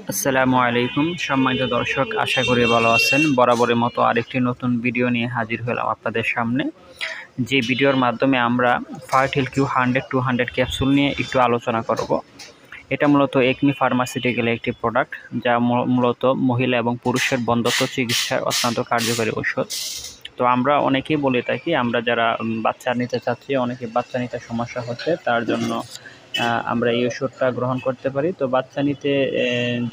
আসসালামু আলাইকুম সম্মানিত দর্শক, আশা করি ভালো আছেন। বরাবরের মতো আরেকটি নতুন ভিডিও নিয়ে হাজির হলাম আপনাদের সামনে। যে ভিডিওর মাধ্যমে আমরা ফার্টিল কিউ 100-200 ক্যাপসুল নিয়ে একটু আলোচনা করব। এটা মূলত একমি ফার্মাসিউটিক্যালের একটি প্রোডাক্ট, যা মূলত মহিলা এবং পুরুষের বন্ধ্যত্ব চিকিৎসার অত্যন্ত কার্যকরী ঔষধ। তো আমরা অনেকেই বলে থাকি, আমরা যারা বাচ্চা নিতে চাচ্ছি, অনেকে বাচ্চা নিতে সমস্যা হচ্ছে, তার জন্য আমরা এই ওষুধটা গ্রহণ করতে পারি। তো বাচ্চা নিতে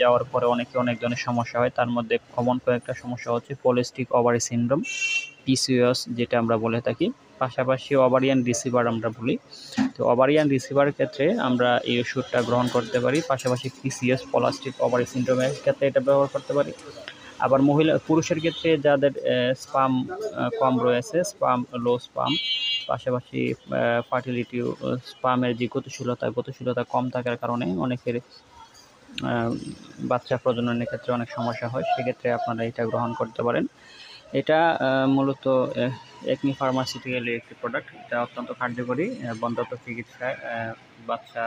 যাওয়ার পরে অনেক ধরনের সমস্যা হয়। তার মধ্যে কমন কয়েকটা সমস্যা হচ্ছে পলিস্টিক ওভারি সিনড্রোম, পিসিওএস যেটা আমরা বলে থাকি, পাশাপাশি ওভারিয়ান রিসিভার আমরা বলি। তো ওভারিয়ান রিসিভারের ক্ষেত্রে আমরা এই ওষুধটা গ্রহণ করতে পারি, পাশাপাশি পিসিএস পলিস্টিক ওভারি সিনড্রোমের ক্ষেত্রে এটা ব্যবহার করতে পারি। আবার পুরুষের ক্ষেত্রে যাদের স্পাম কম রয়েছে, লো স্পাম, পাশাপাশি ফার্টিলিটি স্পামের যে গতিশীলতা কম থাকার কারণে অনেকের বাচ্চা প্রজননের ক্ষেত্রে অনেক সমস্যা হয়। সেক্ষেত্রে আপনারা এটা গ্রহণ করতে পারেন। এটা মূলত একমি ফার্মাসিউটিক্যালের একটি প্রোডাক্ট। এটা অত্যন্ত কার্যকরী বন্ধ্যত্ব চিকিৎসায় বাচ্চা